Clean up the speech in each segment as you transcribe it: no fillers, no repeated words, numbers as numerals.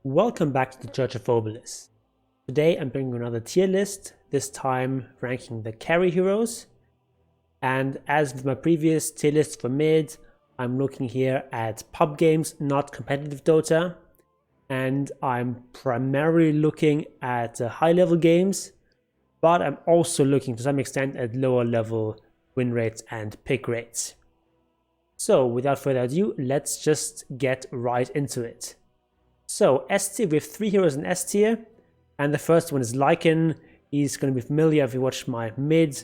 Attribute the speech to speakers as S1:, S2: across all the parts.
S1: Welcome back to the Church of Obelisk. Today I'm bringing another tier list, this time ranking the carry heroes. And as with my previous tier list for mid, I'm looking here at pub games, not competitive Dota. And I'm primarily looking at high level games, but I'm also looking to some extent at lower level win rates and pick rates. So without further ado, let's just get right into it. So S tier, we have 3 heroes in S tier, and the first one is Lycan. He's going to be familiar if you watched my mid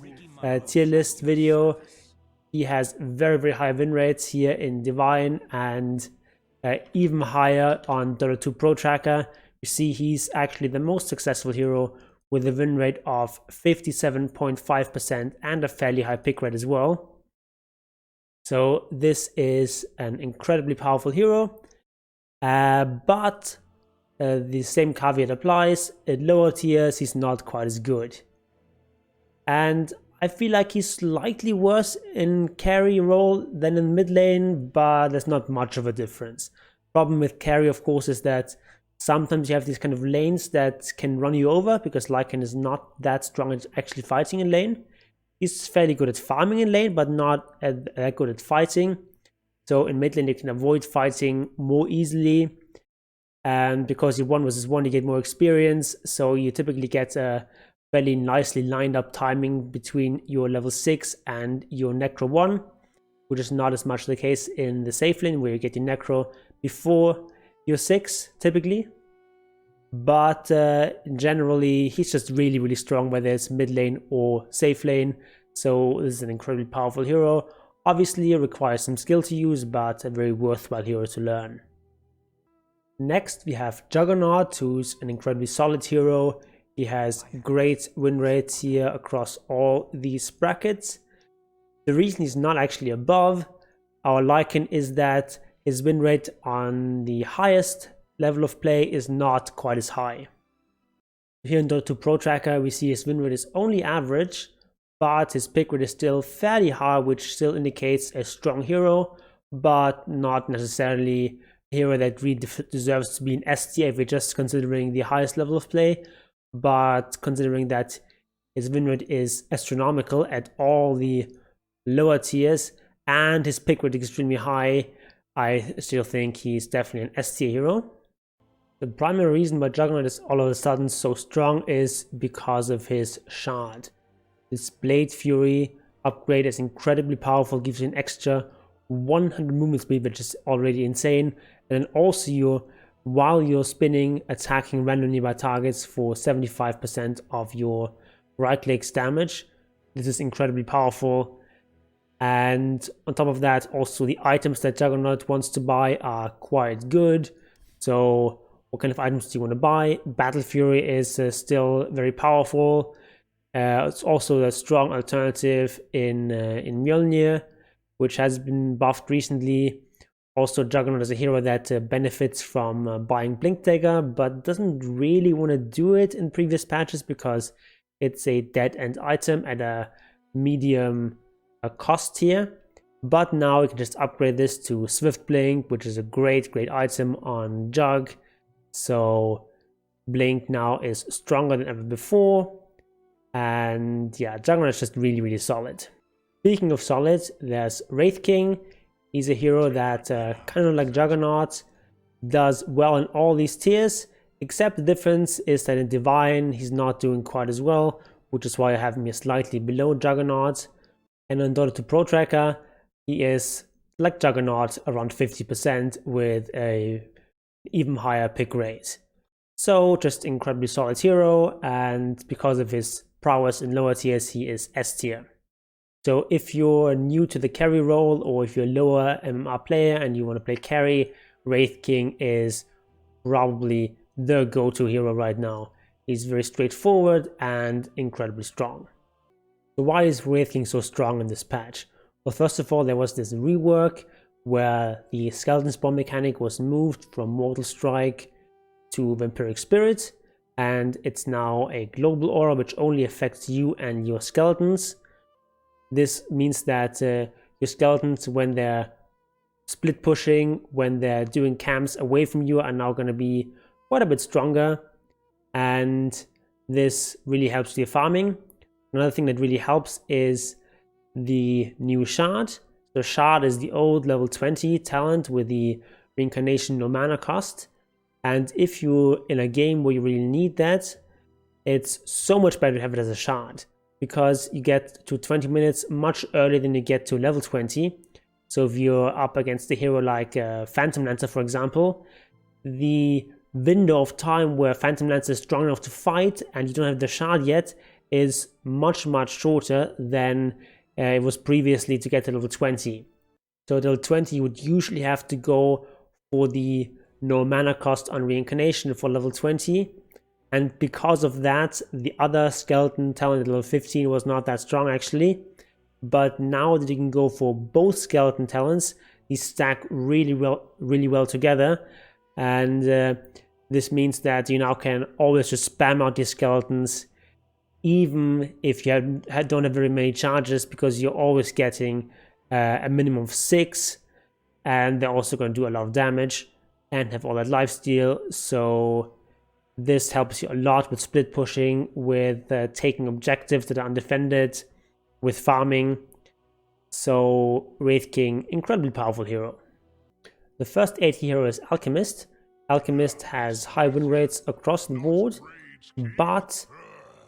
S1: tier list video. He has very high win rates here in Divine and even higher on Dota 2 Pro Tracker. You see he's actually the most successful hero with a win rate of 57.5% and a fairly high pick rate as well. So this is an incredibly powerful hero. But the same caveat applies. At lower tiers, he's not quite as good. And I feel like he's slightly worse in carry role than in mid lane, but there's not much of a difference. Problem with carry, of course, is that sometimes you have these kind of lanes that can run you over because Lycan is not that strong at actually fighting in lane. He's fairly good at farming in lane, but not that good at fighting. So in mid lane you can avoid fighting more easily, and because you 1 versus 1 you get more experience, so you typically get a fairly nicely lined up timing between your level 6 and your Necro 1, which is not as much the case in the safe lane where you get your Necro before your 6 typically. But generally he's just really strong whether it's mid lane or safe lane, so this is an incredibly powerful hero. Obviously, it requires some skill to use, but a very worthwhile hero to learn. Next, we have Juggernaut, who's an incredibly solid hero. He has great win rates here across all these brackets. The reason he's not actually above our Lycan is that his win rate on the highest level of play is not quite as high. Here in Dota 2 Pro Tracker, we see his win rate is only average, but his pick rate is still fairly high, which still indicates a strong hero, but not necessarily a hero that really deserves to be in S tier if we're just considering the highest level of play. But considering that his win rate is astronomical at all the lower tiers and his pick rate is extremely high, I still think he's definitely an S tier hero. The primary reason why Juggernaut is all of a sudden so strong is because of his shard. This Blade Fury upgrade is incredibly powerful, gives you an extra 100 movement speed, which is already insane. And then also while you're spinning, attacking random nearby targets for 75% of your right clicks damage. This is incredibly powerful. And on top of that, also the items that Juggernaut wants to buy are quite good. So what kind of items do you want to buy? Battle Fury is still very powerful. It's also a strong alternative in Mjolnir, which has been buffed recently. Also, Juggernaut is a hero that benefits from buying Blink Dagger, but doesn't really want to do it in previous patches because it's a dead-end item at a medium cost tier. But now you can just upgrade this to Swift Blink, which is a great item on Jug. So Blink now is stronger than ever before. And yeah, Juggernaut is just really solid. Speaking of solid, there's Wraith King. He's a hero that kind of like Juggernaut does well in all these tiers, except the difference is that in Divine he's not doing quite as well, which is why I have him here slightly below Juggernaut. And on Dota 2 Pro Tracker he is like Juggernaut around 50% with a even higher pick rate. So just incredibly solid hero, and because of his prowess in lower tiers he is S tier. So if you're new to the carry role, or if you're a lower MMR player and you want to play carry, Wraith King is probably the go-to hero right now. He's very straightforward and incredibly strong. So why is Wraith King so strong in this patch? Well, first of all, there was this rework where the Skeleton Spawn mechanic was moved from Mortal Strike to Vampiric Spirit, and it's now a global aura which only affects you and your skeletons. This means that your skeletons, when they're split pushing, when they're doing camps away from you, are now going to be quite a bit stronger, and this really helps your farming. Another thing that really helps is the new shard. So shard is the old level 20 talent with the reincarnation no mana cost, and if you're in a game where you really need that, it's so much better to have it as a shard, because you get to 20 minutes much earlier than you get to level 20. So if you're up against a hero like Phantom Lancer, for example, the window of time where Phantom Lancer is strong enough to fight and you don't have the shard yet is much shorter than it was previously to get to level 20. So at level 20 you would usually have to go for the no mana cost on reincarnation for level 20, and because of that the other skeleton talent at level 15 was not that strong actually. But now that you can go for both skeleton talents, these stack really well together, and this means that you now can always just spam out these skeletons even if you don't have very many charges, because you're always getting a minimum of 6, and they're also going to do a lot of damage and have all that lifesteal. So this helps you a lot with split pushing, with taking objectives that are undefended, with farming. So Wraith King, incredibly powerful hero. The first AT hero is Alchemist. Alchemist has high win rates across the board, but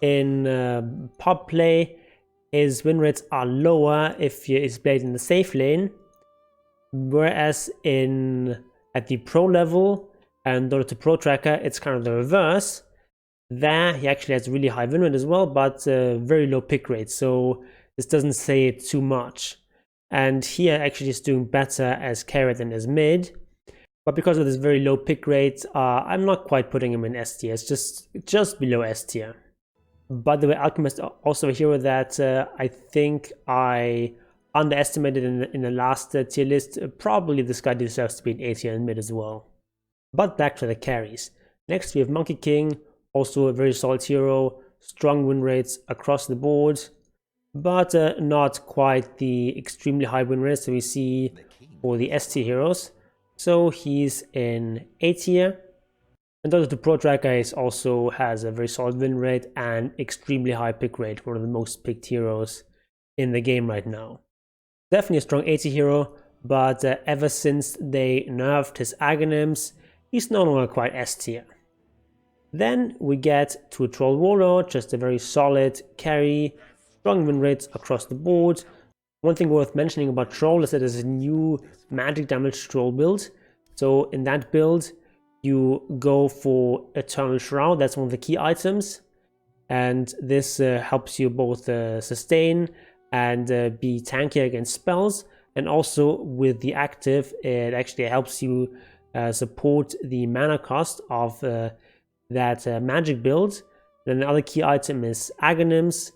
S1: in pop play his win rates are lower if he is played in the safe lane, whereas at the pro level and DotA Pro Tracker it's kind of the reverse. There he actually has really high win rate as well, but very low pick rate, so this doesn't say it too much. And here actually is doing better as carry than as mid, but because of this very low pick rate, I'm not quite putting him in S tier. It's just below S tier. By the way, Alchemist also a hero that I think I underestimated in the last tier list. Probably this guy deserves to be an A tier in mid as well. But back to the carries. Next we have Monkey King, also a very solid hero, strong win rates across the board, but not quite the extremely high win rates that we see for the S tier heroes. So he's in A tier. And DotA Pro Tracker also has a very solid win rate and extremely high pick rate, one of the most picked heroes in the game right now. Definitely a strong A tier hero, but ever since they nerfed his agonyms, he's no longer quite S tier. Then we get to a Troll Warlord, just a very solid carry, strong win rates across the board. One thing worth mentioning about Troll is that there's a new magic damage Troll build. So in that build, you go for Eternal Shroud, that's one of the key items. And this helps you both sustain and be tanky against spells. And also with the active, it actually helps you support the mana cost of that magic build. Then the other key item is Agonyms.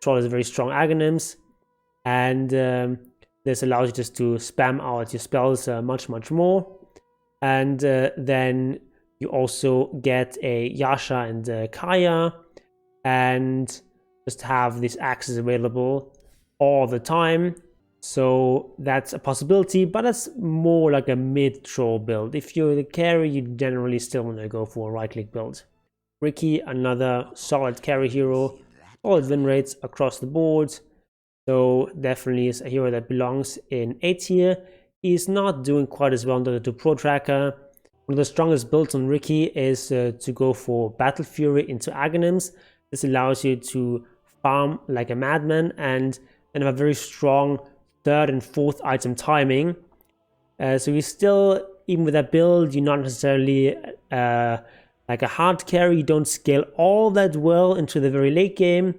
S1: Troll has very strong Agonyms, and this allows you just to spam out your spells much more. And then you also get a Yasha and Kaya, and just have these axes available all the time. So that's a possibility, but it's more like a mid-troll build. If you're the carry, you generally still want to go for a right-click build. Ricky, another solid carry hero, solid win rates across the board. So definitely is a hero that belongs in A tier. He's not doing quite as well on the Pro Tracker. One of the strongest builds on Ricky is to go for Battle Fury into Agonyms. This allows you to farm like a madman and then have a very strong third and fourth item timing. So you still, even with that build, you're not necessarily like a hard carry. You don't scale all that well into the very late game,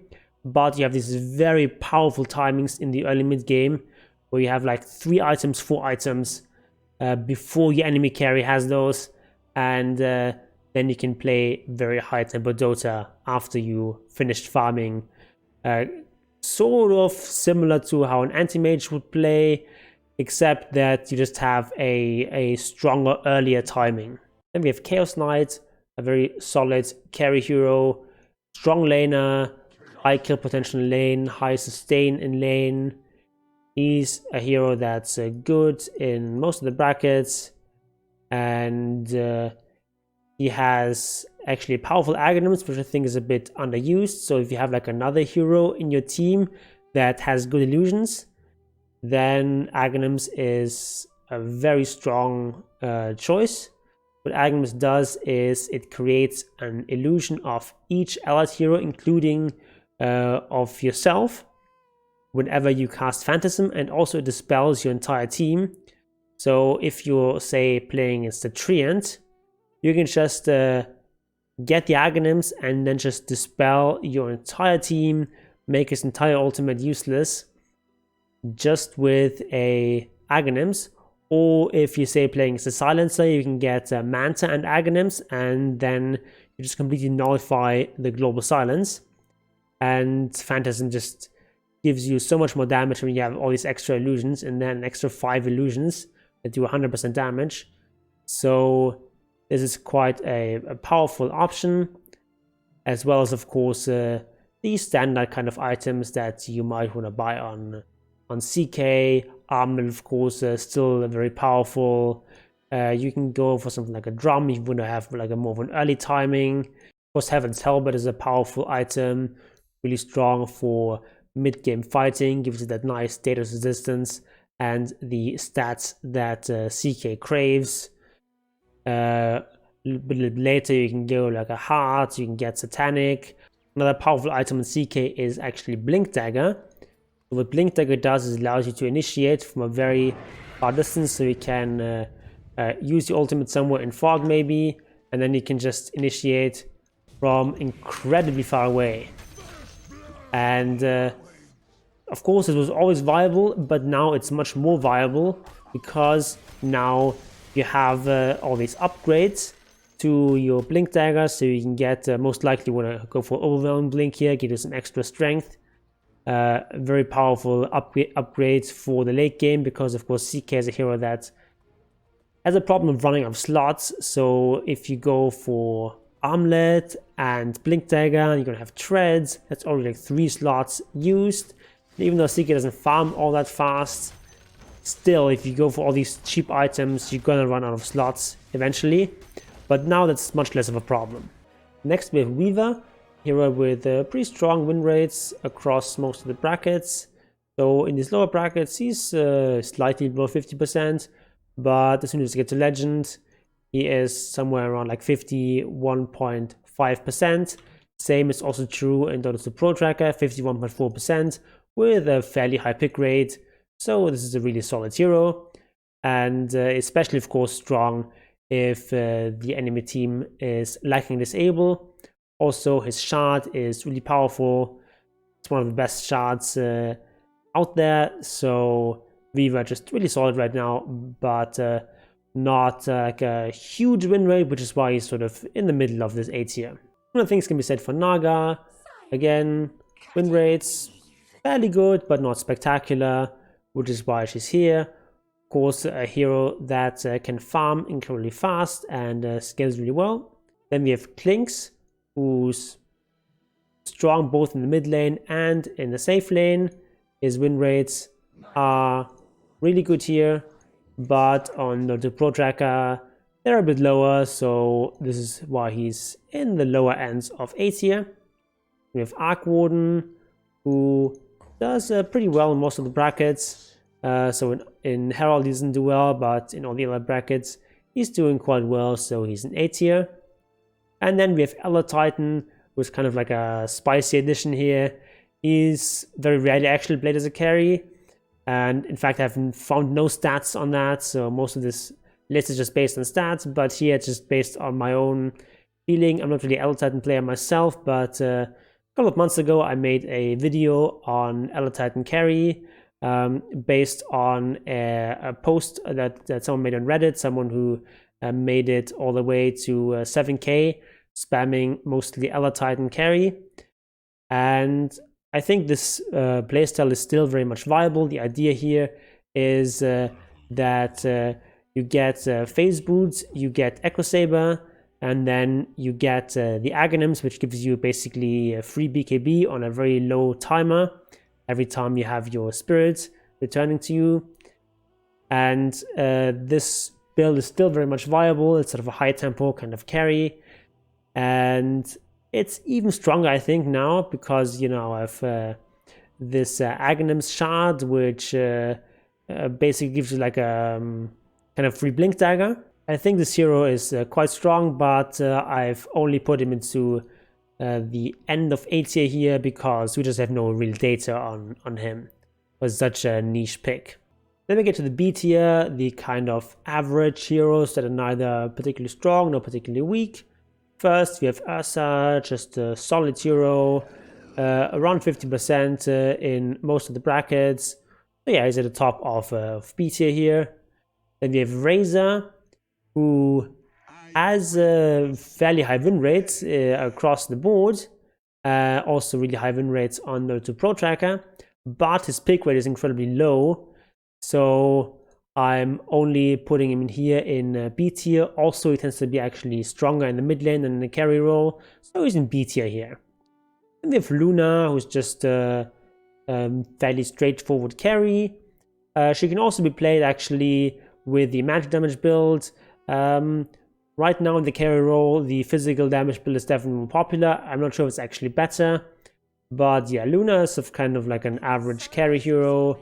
S1: but you have these very powerful timings in the early mid game, where you have like 3 items, 4 items before your enemy carry has those, and then you can play very high tempo Dota after you finished farming. Sort of similar to how an anti-mage would play, except that you just have a stronger earlier timing. Then we have Chaos Knight, a very solid carry hero, strong laner, high kill potential in lane, high sustain in lane. He's a hero that's good in most of the brackets, and he has actually powerful aghanims, which I think is a bit underused. So if you have like another hero in your team that has good illusions, then aghanims is a very strong choice. What aghanims does is it creates an illusion of each allied hero, including of yourself, whenever you cast Phantasm, and also dispels your entire team. So if you're, say, playing against the Treant, you can just get the aghanims and then just dispel your entire team, make his entire ultimate useless, just with a aghanims. Or if you say playing as a silencer, you can get Manta and aghanims, and then you just completely nullify the global silence. And Phantasm just gives you so much more damage when you have all these extra illusions, and then an extra 5 illusions that do 100% damage. So this is quite a powerful option, as well as, of course, these standard kind of items that you might want to buy on CK. Armlet, of course, still very powerful. You can go for something like a drum if you want to have like a more of an early timing. Of course, Heaven's Helmet is a powerful item, really strong for mid-game fighting, gives you that nice status resistance and the stats that CK craves. A little bit later, you can go like a Heart, you can get Satanic. Another powerful item in CK is actually Blink Dagger. What Blink Dagger does is allows you to initiate from a very far distance, so you can use the ultimate somewhere in fog maybe, and then you can just initiate from incredibly far away. And of course it was always viable, but now it's much more viable because now you have all these upgrades to your Blink Dagger, so you can get most likely want to go for Overwhelming Blink here, give you some extra strength. Very powerful upgrades for the late game, because of course CK is a hero that has a problem of running out of slots. So if you go for Armlet and Blink Dagger, you're gonna have Treads. That's already like 3 slots used. And even though CK doesn't farm all that fast, still if you go for all these cheap items, you're gonna run out of slots eventually. But now that's much less of a problem. Next we have Weaver, hero with pretty strong win rates across most of the brackets. So in these lower brackets, he's slightly below 50%, but as soon as you get to Legend, he is somewhere around like 51.5%. Same is also true in DotA Pro Tracker, 51.4%, with a fairly high pick rate. So this is a really solid hero, and especially of course strong if the enemy team is lacking disable. Also, his shard is really powerful. It's one of the best shards out there. So Weaver just really solid right now, but not like a huge win rate, which is why he's sort of in the middle of this A tier. One of the things can be said for Naga. Again, win rates fairly good, but not spectacular, which is why she's here. Of course, a hero that can farm incredibly fast and scales really well. Then we have Klinks, who's strong both in the mid lane and in the safe lane. His win rates are really good here, but on the Pro Tracker they're a bit lower, so this is why he's in the lower ends of A tier. We have Arc Warden, who does pretty well in most of the brackets. So in Herald he doesn't do well, but in all the other brackets he's doing quite well, so he's in A tier. And then we have Elder Titan, who's kind of like a spicy addition here. He's very rarely actually played as a carry, and in fact I haven't found no stats on that, so most of this list is just based on stats, but here it's just based on my own feeling. I'm not really an Elder Titan player myself, but a couple of months ago I made a video on Elder Titan carry, based on a post that someone made on Reddit, someone who made it all the way to 7k, spamming mostly Elder Titan carry. And I think this playstyle is still very much viable. The idea here is that you get Phase Boots, you get Echo Saber, and then you get the Aghanims, which gives you basically a free BKB on a very low timer every time you have your spirits returning to you. And this build is still very much viable. It's sort of a high tempo kind of carry, and it's even stronger, I think, now because, you know, I've this Aghanim's shard, which basically gives you like a kind of free blink dagger. I think this hero is quite strong, but I've only put him into the end of A tier here because we just have no real data on him. It was such a niche pick. Then we get to the B tier, the kind of average heroes that are neither particularly strong nor particularly weak. First, we have Ursa, just a solid hero, around 50% in most of the brackets. So yeah, he's at the top of B tier here. Then we have Razor, who has fairly high win rates across the board. Also really high win rates on the Pro Tracker, but his pick rate is incredibly low. So I'm only putting him in here in B tier. Also, he tends to be actually stronger in the mid lane than in the carry role. So he's in B tier here. And we have Luna, who's just fairly straightforward carry. She can also be played actually with the magic damage build. Right now in the carry role, the physical damage build is definitely more popular. I'm not sure if it's actually better. But yeah, Luna is kind of like an average carry hero.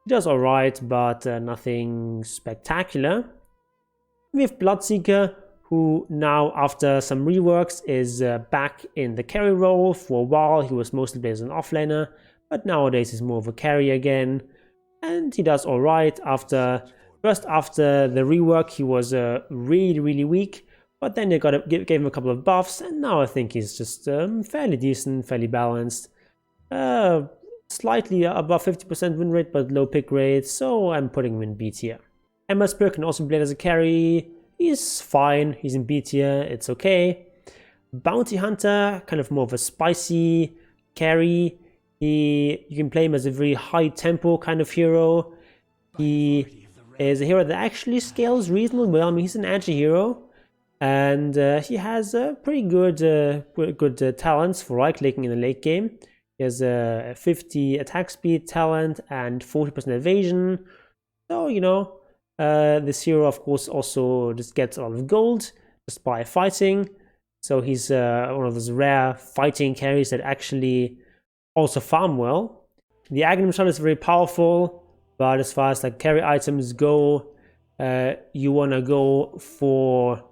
S1: He does alright, but nothing spectacular. We have Bloodseeker, who now, after some reworks, is back in the carry role. For a while, he was mostly played as an offlaner, but nowadays he's more of a carry again. And he does alright. First after the rework, he was really weak, but then they gave him a couple of buffs, and now I think he's just fairly decent, fairly balanced. Slightly above 50% win rate, but low pick rate, so I'm putting him in B tier. Emma Spear can also be played as a carry. He's fine, he's in B tier, it's okay. Bounty Hunter, kind of more of a spicy carry. You can play him as a very high tempo kind of hero. He is a hero that actually scales reasonably well. I mean, he's an edgy hero, and he has pretty good talents for right-clicking in the late game. He has a 50 attack speed talent and 40% evasion. So, you know, this hero, of course, also just gets a lot of gold just by fighting. So he's one of those rare fighting carries that actually also farm well. The Aghanim shot is very powerful, but as far as like carry items go, you want to go for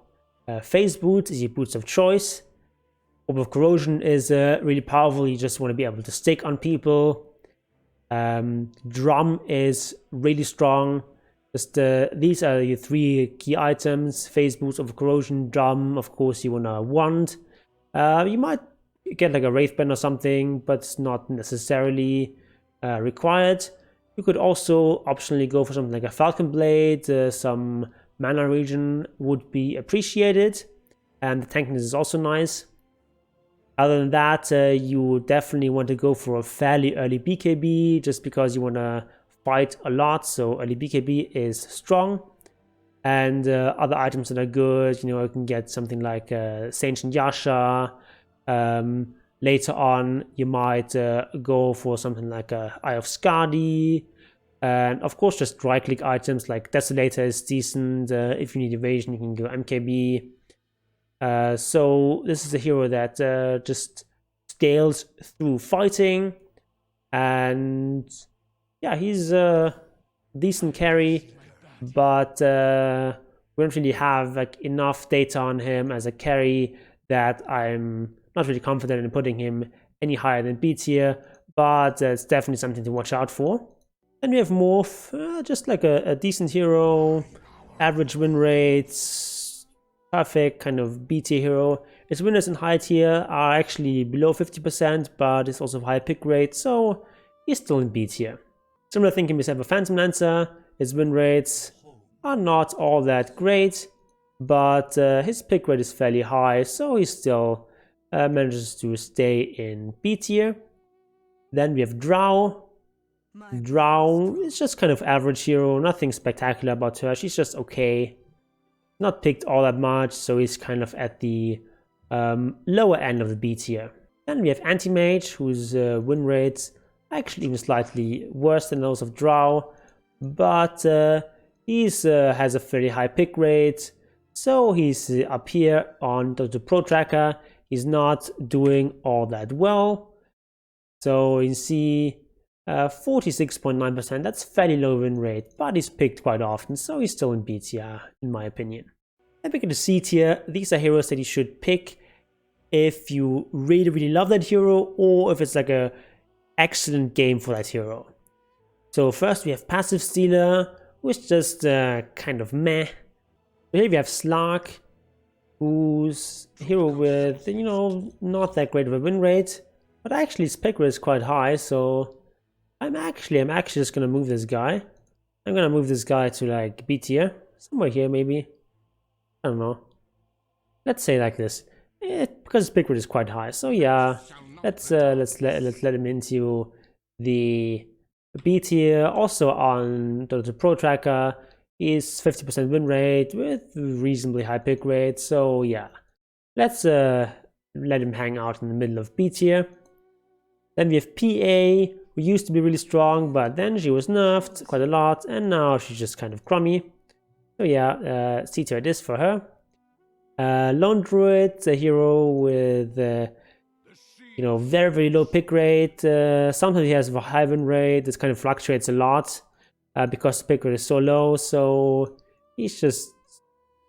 S1: phase boot as your boots of choice. Orb of Corrosion is really powerful. You just want to be able to stick on people. Drum is really strong. Just these are your three key items: phase boots, of Corrosion, Drum. Of course, you want to wand. You might get like a Wraith band or something, but it's not necessarily required. You could also optionally go for something like a Falcon Blade. Some mana regen would be appreciated, and the tankiness is also nice. Other than that, you definitely want to go for a fairly early BKB just because you want to fight a lot. So early BKB is strong. And other items that are good, you know, you can get something like Saint Yasha. Later on, you might go for something like Eye of Skadi. And of course, just right-click items like Desolator is decent. If you need evasion, you can go MKB. So this is a hero that just scales through fighting, and yeah, he's a decent carry, but we don't really have like enough data on him as a carry that I'm not really confident in putting him any higher than B tier, but it's definitely something to watch out for. And we have Morph, just like a decent hero, average win rates, perfect kind of B tier hero. Its winners in high tier are actually below 50%, but it's also high pick rate, so he's still in B tier. Similar thing can be said for Phantom Lancer. His win rates are not all that great, but his pick rate is fairly high, so he still manages to stay in B tier. Then we have Drow. Drow is just kind of average hero, nothing spectacular about her. She's just okay. Not picked all that much, so he's kind of at the lower end of the B tier. Then we have Anti-Mage, whose win rates are actually even slightly worse than those of Drow, but He's has a very high pick rate, so he's up here on the Pro Tracker. He's not doing all that well. So you see 46.9%, that's fairly low win rate, but he's picked quite often, so he's still in B tier, in my opinion. Then we get to C tier. These are heroes that you should pick if you really love that hero, or if it's like a excellent game for that hero. So first we have Passive Stealer, which just kind of meh. So here we have Slark, who's a hero with, you know, not that great of a win rate, but actually his pick rate is quite high, so I'm actually just gonna move this guy. I'm gonna move this guy to like B tier, somewhere here maybe. I don't know. Let's say like this, because his pick rate is quite high. So yeah, let's let him into the B tier. Also on the Pro Tracker is 50% win rate with reasonably high pick rate. So yeah, let's let him hang out in the middle of B tier. Then we have PA, who used to be really strong, but then she was nerfed quite a lot, and now she's just kind of crummy. So yeah, C tier it is for her. Lone Druid, a hero with you know, very low pick rate. Sometimes he has a high win rate. This kind of fluctuates a lot because the pick rate is so low. So he's just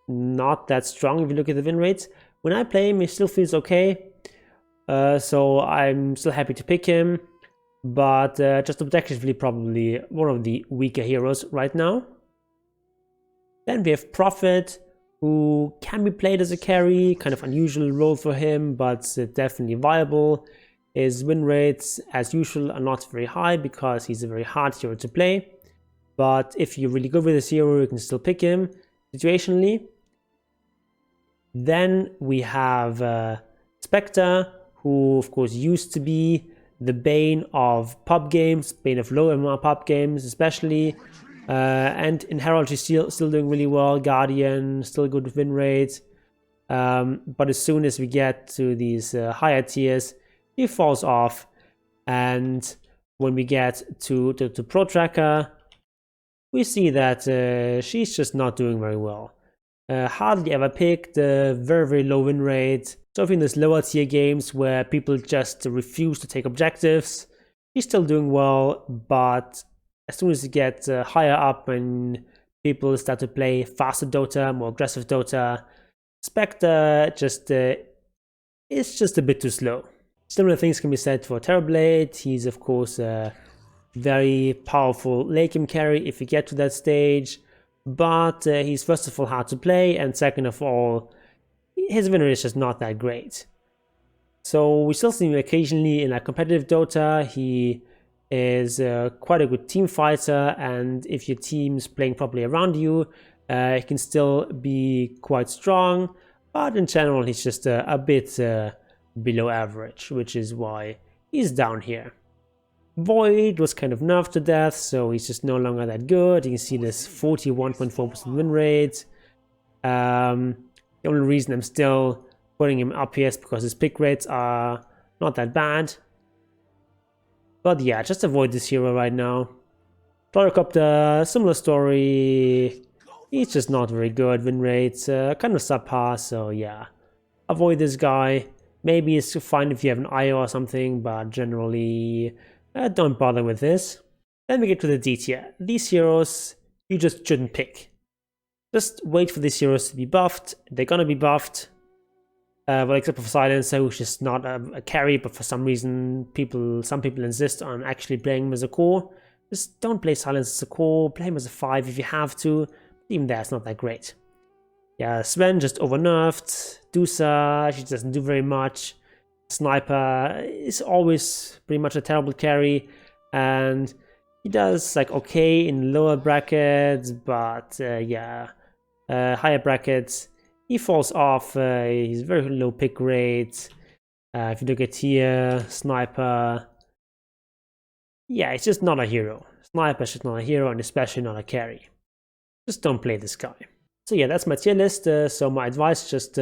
S1: not that strong if you look at the win rates. When I play him, he still feels okay. So I'm still happy to pick him, but just objectively probably one of the weaker heroes right now. Then we have Prophet, who can be played as a carry, kind of unusual role for him, but definitely viable. His win rates, as usual, are not very high because he's a very hard hero to play. But if you're really good with this hero, you can still pick him situationally. Then we have Spectre, who of course used to be the bane of pub games, bane of low MR pub games especially. And in Herald she's still doing really well. Guardian, still good win rate. But as soon as we get to these higher tiers, he falls off. And when we get to Pro Tracker, we see that she's just not doing very well. Hardly ever picked, very low win rate. So in these lower tier games where people just refuse to take objectives, she's still doing well, but as soon as you get higher up and people start to play faster Dota, more aggressive Dota, Spectre just is just a bit too slow. Similar things can be said for Terrorblade. He's of course a very powerful late game carry if you get to that stage, but he's first of all hard to play, and second of all, his win rate is just not that great. So we still see him occasionally in a competitive Dota. He is quite a good team fighter, and if your team's playing properly around you, he can still be quite strong, but in general he's just a bit below average, which is why he's down here. Void was kind of nerfed to death, so he's just no longer that good. You can see this 41.4% win rate. The only reason I'm still putting him up here is because his pick rates are not that bad. But yeah, just avoid this hero right now. Ploricopter, similar story. He's just not very good. Win rates kind of subpar, so yeah. Avoid this guy. Maybe it's fine if you have an IO or something, but generally don't bother with this. Then we get to the D tier. These heroes you just shouldn't pick. Just wait for these heroes to be buffed. They're gonna be buffed. Well, except for Silencer, which is not a carry, but for some reason some people insist on actually playing him as a core. Just don't play Silencer as a core, play him as a 5 if you have to. Even there, it's not that great. Yeah, Sven just over-nerfed. Dusa, she doesn't do very much. Sniper is always pretty much a terrible carry, and he does like okay in lower brackets, but yeah, higher brackets, he falls off. He's very low pick rate. If you look at here, Sniper, yeah, it's just not a hero. Sniper is just not a hero, and especially not a carry. Just don't play this guy. So yeah, that's my tier list. So my advice, just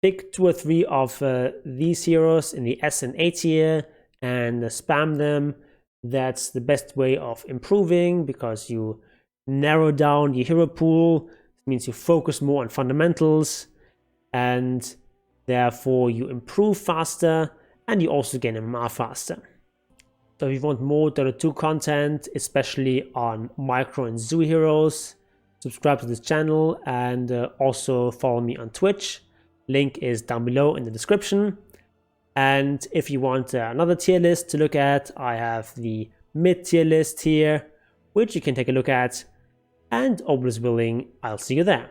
S1: pick 2 or 3 of these heroes in the S and A tier and spam them. That's the best way of improving, because you narrow down your hero pool. It means you focus more on fundamentals, and therefore you improve faster, and you also gain MMR faster. So if you want more Dota 2 content, especially on micro and zoo heroes, subscribe to this channel, and also follow me on Twitch. Link is down below in the description. And if you want another tier list to look at, I have the mid tier list here, which you can take a look at. And all is willing, I'll see you there.